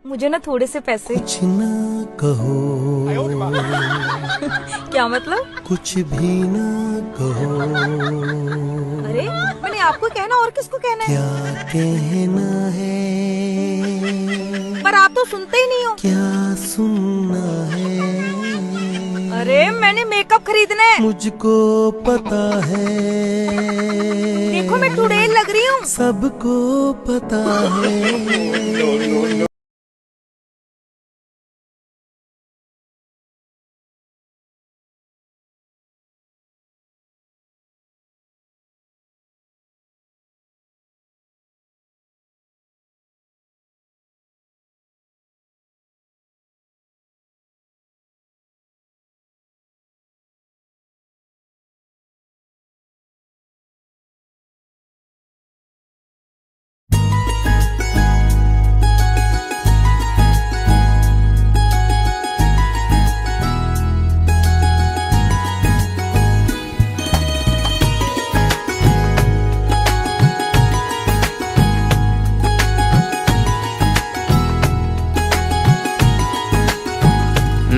मुझे ना थोड़े से पैसे। कुछ ना कहो क्या मतलब? कुछ भी ना कहो, अरे मैंने आपको कहना और किसको कहना है? क्या कहना है, पर आप तो सुनते ही नहीं हो। क्या सुनना है। अरे मैंने मेकअप खरीदना है। मुझको पता है, देखो मैं टुडेल लग रही हूँ। सबको पता है।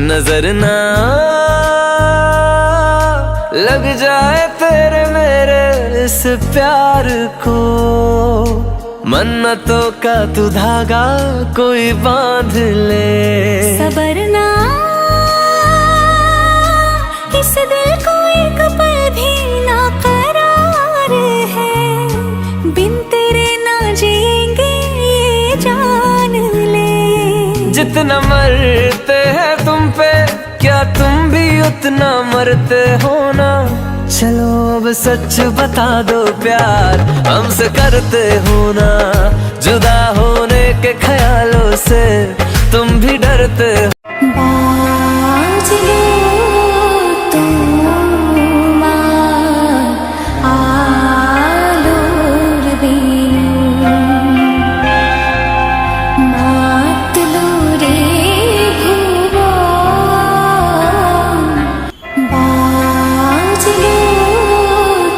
नजर ना लग जाए तेरे मेरे इस प्यार को, मन्नतों का तू धागा कोई बांध ले। सबर ना इस दिल को एक पल भी ना करार है, बिन तेरे ना जिएंगे ये जान ले। जितना मरते हैं तुम पे, क्या तुम भी उतना मरते हो ना। चलो अब सच बता दो प्यार हमसे करते हो ना। जुदा होने के ख्यालों से तुम भी डरते हो। बाज लो तुम आलोर बीनू, मात लो रे भुवन। बाज लो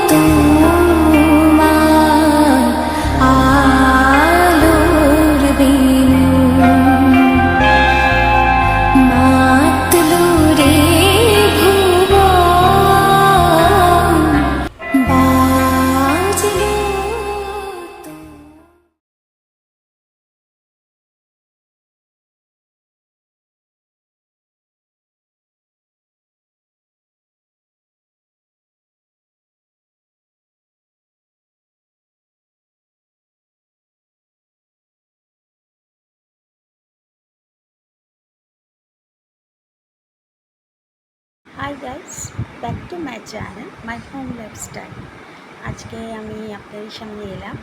तुम आलोर बीनू, मात लो रे भुवन। बाज लो तुम। Hi guys, back to my channel my home lifestyle. আজকে আমি আপনাদের সামনে এলাম।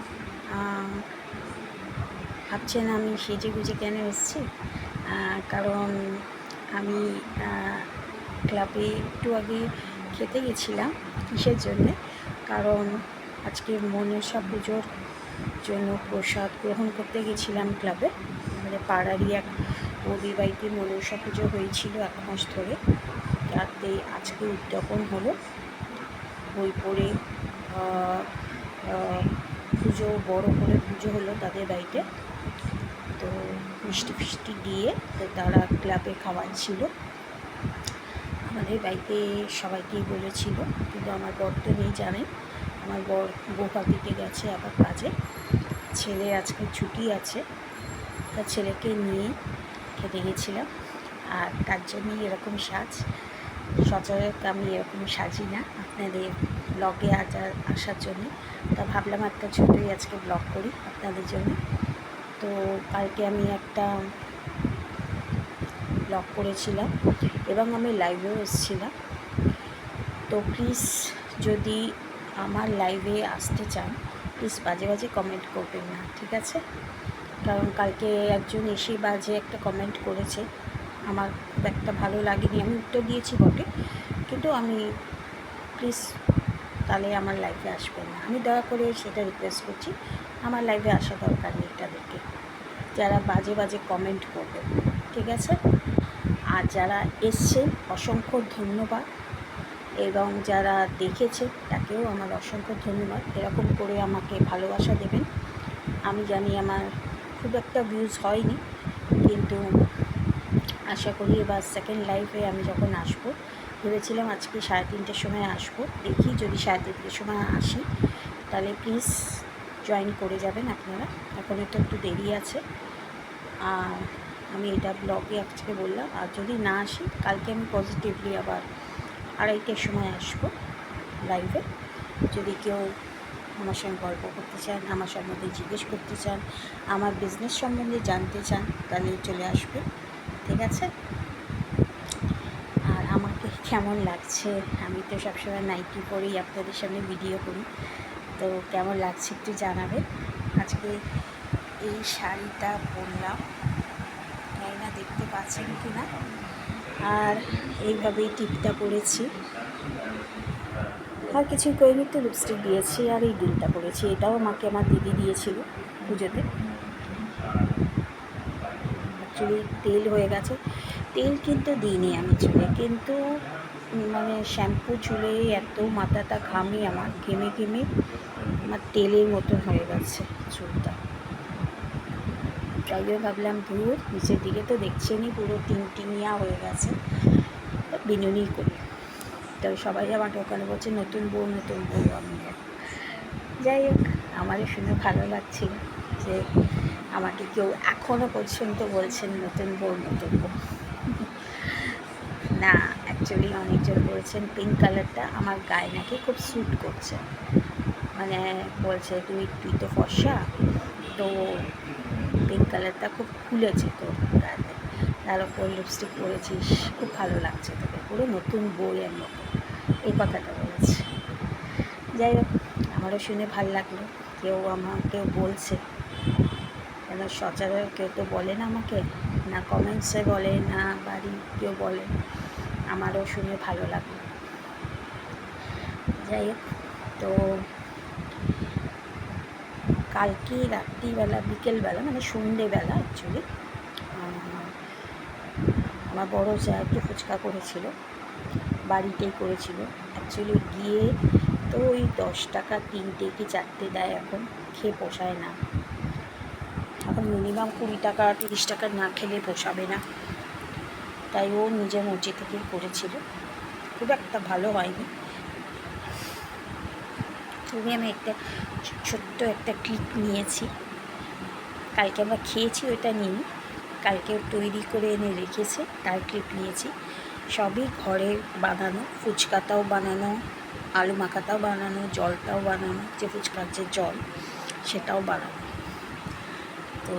ভাবছেন আমি সেজে গুজে কেন এসেছি? কারণ আমি ক্লাবে একটু আগে খেতে গেছিলাম। কিসের জন্যে? কারণ আজকে মনসা পুজোর জন্য প্রসাদ গ্রহণ করতে গেছিলাম ক্লাবে। আমাদের পাড়ারই এক বৌদির বাড়িতে মনসা পুজো হয়েছিল 1 মাস ধরে। রাতে আজকে উদ্যাপন হলো, বই পড়ে পুজো বড় করে পুজো হলো তাদের বাড়িতে। তো মিষ্টি ফিষ্টি দিয়ে তো তারা ক্লাবে খাওয়াচ্ছিল। আমাদের বাড়িতে সবাইকেই বলেছিল, কিন্তু আমার বর তো নেই জানেন। আমার বর গৌহাটিতে গেছে আবার কাজে। ছেলে আজকে ছুটি আছে, তার ছেলেকে নিয়ে খেতে গেছিলাম। আর তার জন্যই এরকম সাজ। সচরাচর আমি এরকম সাজি না আপনাদের ব্লগে আসার জন্য। তা ভাবলাম একটা ছোটোই আজকে ব্লগ করি আপনাদের জন্য। তো কালকে আমি একটা ব্লগ করেছিলাম এবং আমি লাইভেও এসেছিলাম। তো প্লিজ যদি আমার লাইভে আসতে চান, প্লিজ বাজে বাজে কমেন্ট করবেন না, ঠিক আছে? কারণ কালকে একজন এসে বাজে একটা কমেন্ট করেছে, আমার খুব একটা ভালো লাগেনি। আমি উত্তর দিয়েছি বটে, কিন্তু আমি প্লিজ তাহলে আমার লাইভে আসবেন না। আমি দয়া করে সেটা রিকোয়েস্ট করছি, আমার লাইভে আসা দরকার নেই তাদেরকে, যারা বাজে বাজে কমেন্ট করবে, ঠিক আছে? আর যারা এসছেন অসংখ্য ধন্যবাদ, এবং যারা দেখেছে তাকেও আমার অসংখ্য ধন্যবাদ। এরকম করে আমাকে ভালোবাসা দেবেন। আমি জানি আমার খুব একটা ভিউজ হয়নি, কিন্তু আশা করি এবার সেকেন্ড লাইভে আমি যখন আসবো, ভেবেছিলাম আজকে 3:30টার সময় আসবো, দেখি যদি 3:30টার সময় আসি তাহলে প্লিজ জয়েন করে যাবেন আপনারা। এখনও তো একটু দেরি আছে, আর আমি এটা ব্লগে আজকে বললাম। আর যদি না আসি কালকে আমি পজিটিভলি আবার 2:30টার সময় আসবো লাইভে। যদি কেউ আমার সঙ্গে গল্প করতে চান, আমার সম্বন্ধে জিজ্ঞেস করতে চান, আমার বিজনেস সম্বন্ধে জানতে চান, তাহলে চলে আসবে, ঠিক আছে? আর আমাকে কেমন লাগছে, আমি তো সবসময় নাইটি পরেই আপনাদের সামনে ভিডিও করি, তো কেমন লাগছে একটু জানাবেন। আজকে এই শাড়িটা পরলাম, জানি না দেখতে পাচ্ছেন কি না, আর এইভাবেই টিপটা পরেছি, আর কিছুই করিনি, তো লিপস্টিক দিয়েছি আর এই দুলটা পরেছি। এটাও আমাকে আমার দিদি দিয়েছিল পুজোতে। অ্যাকচুয়ালি তেল হয়ে গেছে, তেল কিন্তু দিইনি আমি চুলে, কিন্তু মানে শ্যাম্পু চুলে এত মাথাটা ঘামে আমার, ঘেমে ঘেমে আমার তেলের মতন হয়ে গেছে চুলটা। তাই জন্য ভাবলাম ধুর, নিচের দিকে তো দেখছেনই পুরো টিংটিঙিয়া হয়ে গেছে, বিনুনি করি। তো সবাই আমাকে ওখানে বলছে নতুন বউ নতুন বউ। আমি যাই হোক, আমারও শুনে ভালো লাগছিল যে আমাকে কেউ এখনও পর্যন্ত বলছেন নতুন বউ নতুন বউ। না, অ্যাকচুয়ালি অনেকজন বলছেন পিঙ্ক কালারটা আমার গায়ে নাকি খুব স্যুট করছে, মানে বলছে তুই তো ফর্সা, তো পিঙ্ক কালারটা খুব খুলেছে তোর গায়ে, তার উপর লিপস্টিক পরেছিস, খুব ভালো লাগছে তোকে, পুরো নতুন বইয়ের মতো, এই কথাটা বলেছে। যাই হোক, আমারও শুনে ভালো লাগলো, কেউ আমাকে বলছে, কেন সচরাচর কেউ তো বলে না আমাকে, না কমেন্টসে বলে, না বাড়ি কেউ বলে, আমারও শুনে ভালো লাগলো। যাই হোক, তো কালকে রাত্রিবেলা বিকেলবেলা মানে সন্ধেবেলা অ্যাকচুয়ালি আমার বড় যা একটু ফুচকা করেছিল, বাড়িতেই করেছিল। অ্যাকচুয়ালি গিয়ে তো ওই 10 টাকা 3টে কি 4টে দেয়, এখন খেয়ে পোষায় না, এখন মিনিমাম 20 টাকা 30 টাকা না খেলে পোষাবে না, তাই ও নিজের মর্জি থেকেই করেছিল, খুব একটা ভালো হয়নি। তবে আমি একটা ছোট্ট একটা ক্লিপ নিয়েছি, কালকে আমরা খেয়েছি ওইটা নিই, কালকে তৈরি করে এনে রেখেছে তার ক্লিপ নিয়েছি। সবই ঘরে বানানো, ফুচকাটাও বানানো, আলু মাখাটাও বানানো, জলটাও বানানো, যে ফুচকার যে জল সেটাও বানানো। তো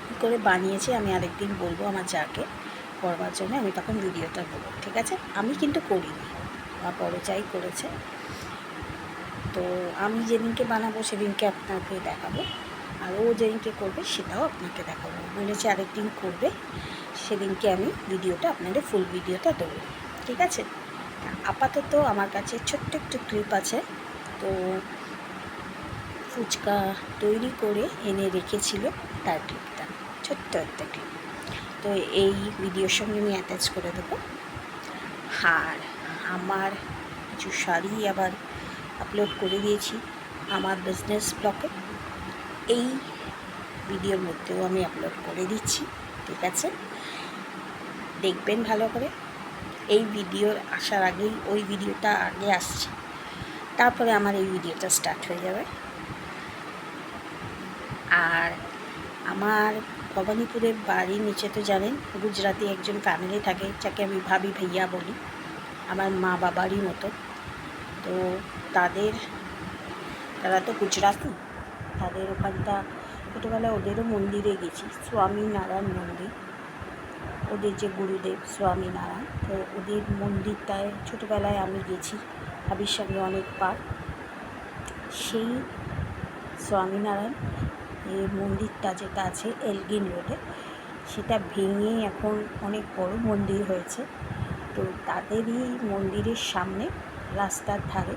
কী করে বানিয়েছি আমি আরেকদিন বলবো আমার যাকে করবার জন্য, আমি তখন ভিডিওটা বলবো, ঠিক আছে? আমি কিন্তু করিনি, আমার বড় যাই করেছে। তো আমি যেদিনকে বানাবো সেদিনকে আপনাকে দেখাবো, আর ও যেদিনকে করবে সেটাও আপনাকে দেখাবো, বলেছে আরেকদিন করবে, সেদিনকে আমি ভিডিওটা আপনাদের ফুল ভিডিওটা দেবো, ঠিক আছে? আপাতত আমার কাছে ছোট্ট একটু ক্লিপ আছে, তো ফুচকা তৈরি করে এনে রেখেছিল তার ক্লিপটা, ছোট্ট একটা ক্লিপ, তো এই ভিডিওর সঙ্গে আমি অ্যাটাচ করে দেবো। আর আমার কিছু শাড়ি আবার আপলোড করে দিয়েছি আমার বিজনেস ব্লগে, এই ভিডিওর মধ্যেও আমি আপলোড করে দিচ্ছি, ঠিক আছে? দেখবেন ভালো করে, এই ভিডিওর আসার আগেই ওই ভিডিওটা আগে আসছে, তারপরে আমার এই ভিডিওটা স্টার্ট হয়ে যাবে। আর আমার ভবানীপুরের বাড়ির নিচে তো জানেন গুজরাটি একজন ফ্যামিলি থাকে, যাকে আমি ভাবি ভাইয়া বলি, আমার মা বাবারই মতো। তো তারা তো গুজরাটি, তাদের ওখানটা ছোটোবেলায় ওদেরও মন্দিরে গেছি, স্বামীনারায়ণ মন্দির, ওদের যে গুরুদেব স্বামীনারায়ণ, তো ওদের মন্দিরটায় ছোটোবেলায় আমি গেছি ভাবির সঙ্গে অনেকবার। সেই স্বামীনারায়ণ এই মন্দিরটা যেটা আছে এলগিন রোডে, সেটা ভেঙে এখন অনেক বড় মন্দির হয়েছে। তো তাদেরই মন্দিরের সামনে রাস্তার ধারে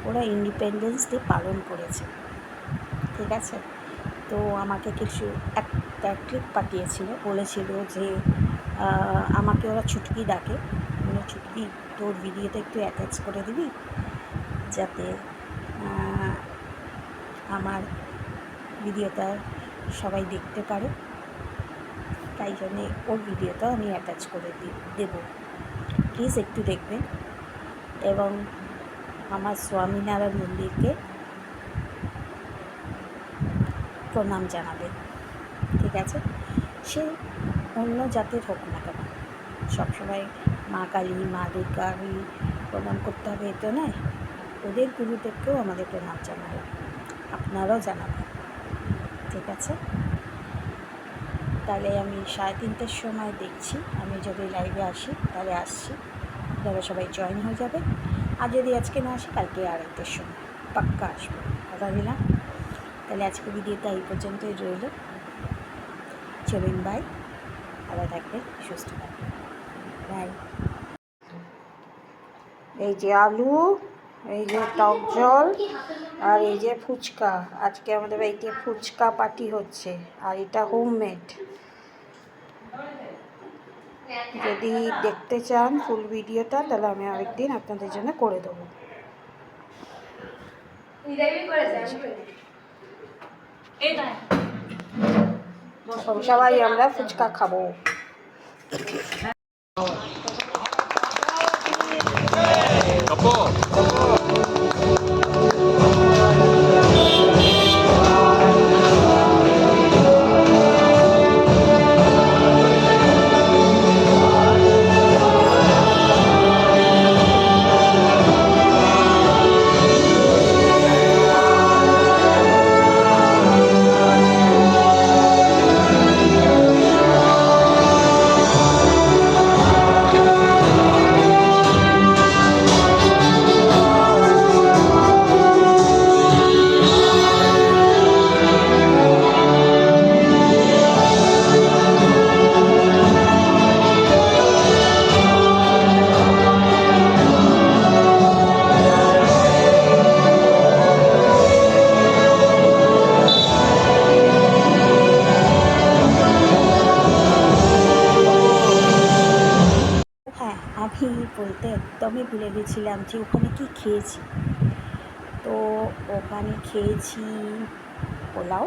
ওরা ইন্ডিপেন্ডেন্স ডে পালন করেছে, ঠিক আছে? তো আমাকে কিছু একটা ক্লিপ পাঠিয়েছিল, বলেছিল যে আমাকে ওরা ছুটকি ডাকে, মানে ছুটকি তোর ভিডিওতে একটু অ্যাটাচ করে দিবি, যাতে আমার ভিডিওটা সবাই দেখতে পারে। তাই জন্যে ওর ভিডিওটাও আমি অ্যাটাচ করে দেবো, প্লিজ একটু দেখবেন এবং আমার স্বামীনারায়ণ মন্দিরকে প্রণাম জানাবেন, ঠিক আছে? সে অন্য জাতের হোক না কেন, সবসময় মা কালী মা দুর্গারই প্রণাম করতে হবে এটা নয়, ওদের গুরুদেবকেও আমাদের প্রণাম জানাবে, আপনারাও জানাবেন, ঠিক আছে? তাহলে আমি 3:30টার সময় দেখছি, আমি যদি লাইভে আসি তাহলে আসছি, আপনারা সবাই জয়েন হয়ে যাবে। আর যদি আজকে না আসি কালকে 2:30টার সময় পাক্কা আসবো, কথা দিলাম। তাহলে আজকে ভিডিওটা এই পর্যন্তই রইল। চলুন বাই, ভালো থাকবেন, সুস্থ থাকবেন, বাই। এই যে আলু, এই যে টক জল, আর এই যে ফুচকা। আজকে আমাদের বাড়িতে ফুচকা পার্টি হচ্ছে, আর এটা হোমমেড। যদি দেখতে চান ফুল ভিডিওটা তাহলে আমি আরেকদিন আপনাদের জন্য করে দেবো। সবাই আমরা ফুচকা খাবো। আমি বলতে একদমই ভুলে গেছিলাম যে ওখানে কি খেয়েছি। তো ওখানে খেয়েছি পোলাও,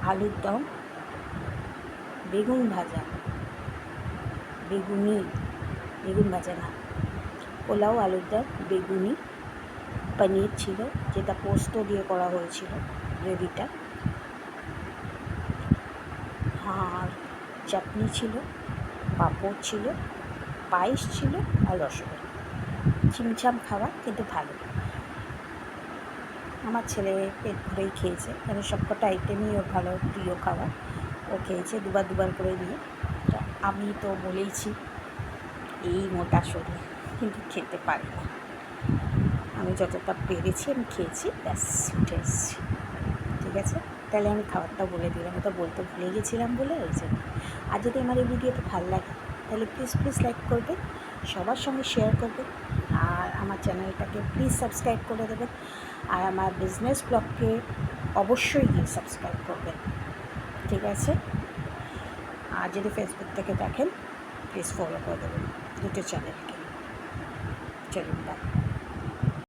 আলুর দম, বেগুন ভাজা, বেগুন ভাজা না, পোলাও, আলুর দম, বেগুনি, পনির ছিল যেটা পোস্ত দিয়ে করা হয়েছিল গ্রেভিটা, আর চাটনি ছিল, পাঁপড় ছিল, পায়েস ছিল, আর রসগোল্লা। চিমচাম খাওয়া, কিন্তু ভালো। আমার ছেলে পেট ভরেই খেয়েছে, কারণ সবকটা আইটেমই ওর ভালো প্রিয় খাবার, ও খেয়েছে দুবার করে নিয়ে। আমি তো বলেইছি এই মোটা শরীর, কিন্তু খেতে পারি না। আমি যতটা পেরেছি আমি খেয়েছি, ব্যাস উঠে এসেছি, ঠিক আছে? তাহলে আমি খাবারটা বলে দিলাম, ওটা বলতে ভুলে গেছিলাম বলে ওই জন্য। আর যদি আমার এই ভিডিওটা ভালো লাগে তাহলে প্লিজ লাইক করবেন, সবার সঙ্গে শেয়ার করবেন, আর আমার চ্যানেলটাকে প্লিজ সাবস্ক্রাইব করে দেবেন, আর আমার বিজনেস ব্লগকে অবশ্যই গিয়ে সাবস্ক্রাইব করবেন, ঠিক আছে? আর যদি ফেসবুক থেকে দেখেন প্লিজ ফলো করে দেবেন দুটো চ্যানেলকে। চলুন বাই।